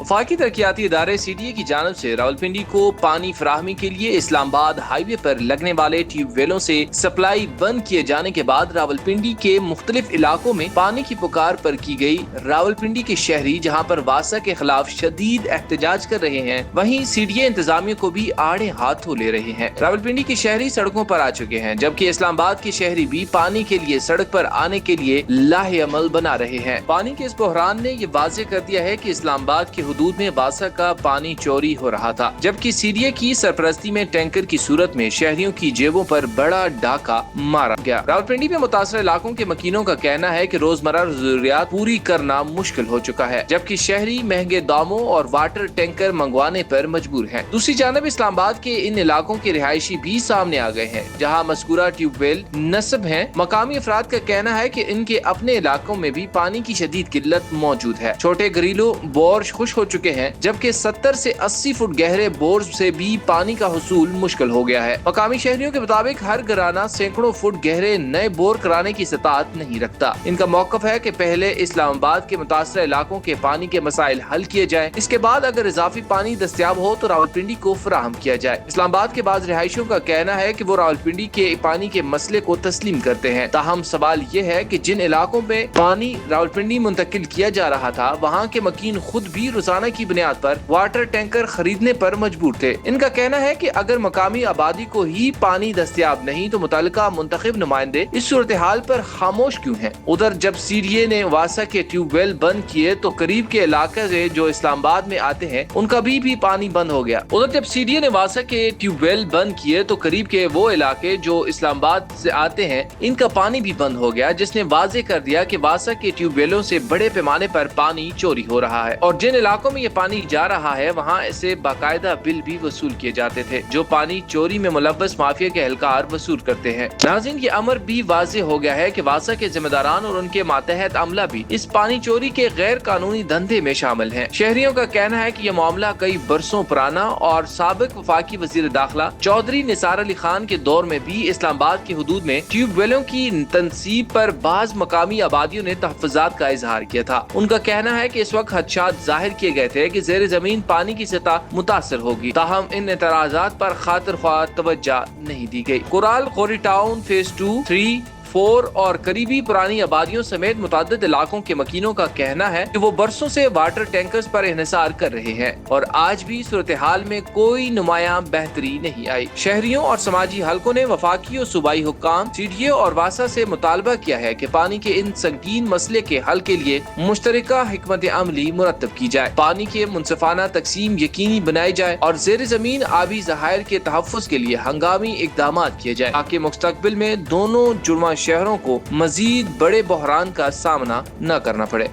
वफाकी तरक्याती इदारे CDA की जानब से रावलपिंडी को पानी फराहमी के लिए इस्लामाबाद हाईवे पर लगने वाले ट्यूबवेलों से सप्लाई बंद किए जाने के बाद रावलपिंडी के मुख्तलिफ इलाकों में पानी की पुकार पर की गई। रावलपिंडी के शहरी जहां पर वासा के खिलाफ शदीद एहतजाज कर रहे हैं, वहीं CDA इंतजामिया को भी आड़े हाथों ले रहे हैं। रावलपिंडी के शहरी सड़कों पर आ चुके हैं, जबकि इस्लामाबाद के शहरी भी पानी के लिए सड़क पर आने के लिए लाहे अमल बना रहे हैं। पानी के इस बहरान ने ये वाज़ेह कर दिया है कि इस्लामाबाद के हुदूद में वासा का पानी चोरी हो रहा था, जबकि CDA की सरपरस्ती में टैंकर की सूरत में शहरियों की जेबों पर बड़ा डाका मारा गया। रावलपिंडी में मुतासर इलाकों के मकीनों का कहना है कि रोजमर्रा जरूरियात पूरी करना मुश्किल हो चुका है, जबकि शहरी महंगे दामों और वाटर टैंकर मंगवाने पर मजबूर हैं। दूसरी जानब इस्लामाबाद के इन इलाकों के रिहायशी भी सामने आ गए हैं, जहाँ मज़कूरा ट्यूबवेल नस्ब हैं। मकामी अफराद का कहना है कि इनके अपने इलाकों में भी पानी की शदीद किल्लत मौजूद है। छोटे घरेलू बोर खुश हो चुके हैं, जबकि 70 से 80 फुट गहरे बोर से भी पानी का हुसूल मुश्किल हो गया है। मकामी शहरियों के मुताबिक हर घराना सैकड़ों फुट गहरे नए बोर कराने की सताहत नहीं रखता। इनका मौकफ है कि पहले इस्लामाबाद के मुतासर इलाकों के पानी के मसाइल हल किए जाए, इसके बाद अगर इजाफी पानी दस्तयाब हो तो रावलपिंडी को फराहम किया जाए। इस्लामाबाद के बाद रिहायशियों का कहना है कि वो रावलपिंडी के पानी के मसले को तस्लीम करते हैं। ताहम सवाल ये है कि जिन इलाकों में पानी रावलपिंडी मुंतकिल किया जा रहा था, वहाँ के मकीन खुद भी रोजाना की बुनियाद पर वाटर टैंकर खरीदने पर मजबूर थे। इनका कहना है कि अगर मकामी आबादी को ही पानी दस्तयाब नहीं तो मुतल्लिका मुंतखब नुमाइंदे इस सूरत हाल पर खामोश क्यों हैं? उधर जब CDA ने वासा के ट्यूबवेल बंद किए तो करीब के इलाके से जो इस्लामाबाद में आते हैं उनका भी पानी बंद हो गया। उधर जब CDA ने वासा के ट्यूबवेल बंद किए तो करीब के वो इलाके जो इस्लामाबाद से आते हैं इनका पानी भी बंद हो गया, जिसने वाजे कर दिया कि वासा के ट्यूबवेलों से बड़े पैमाने पर पानी चोरी हो रहा है और जिन इलाकों में ये पानी जा रहा है वहाँ ऐसे बाकायदा बिल भी वसूल किए जाते थे, जो पानी चोरी में मुलव्वस माफिया के एहलकार वसूल करते हैं। नाज़रीन, ये अमर भी वाजे हो गया है कि वासा के जिम्मेदारान और उनके मातहत अमला भी इस पानी चोरी के गैर कानूनी धंधे में शामिल हैं। शहरियों का कहना है कि यह मामला कई बरसों पुराना और साबिक वफाकी वजीर दाखिला चौधरी निसार अली खान के दौर में भी इस्लामाबाद के हुदूद में ट्यूबवेलों की तनसीब पर बाज मकामी आबादियों ने तहफ़्फ़ुज़ात का इजहार किया था। उनका कहना है कि इस वक्त खदशात जाहिर किए गए थे कि ज़ेर ज़मीन पानी की सतह मुतासर होगी, ताहम इन एतराज़ात पर खातिर ख्वाह तवज्जो नहीं दी गई। कोराल खोरी टाउन फेज 2, 3, 4 और करीबी पुरानी आबादियों समेत मुताद्दिद इलाकों के मकीनों का कहना है कि वो बरसों से वाटर टैंकर्स पर इन्हिसार कर रहे हैं और आज भी सूरत हाल में कोई नुमायां बेहतरी नहीं आई। शहरियों और समाजी हलकों ने वफाकी और सूबाई हुक्काम, CDA और वासा से मुतालबा किया है कि पानी के इन संगीन मसले के हल के लिए मुश्तरका हिकमत अमली मुरतब की जाए, पानी के मुनसिफाना तकसीम यकीनी बनाई जाए और ज़ेर ज़मीन आबी ज़खायर के तहफ़्फ़ुज़ के लिए हंगामी इक़दाम किए जाए, ताकि मुस्तक़बिल में दोनों जुड़वा शहरों को मजीद बड़े बहरान का सामना न करना पड़े।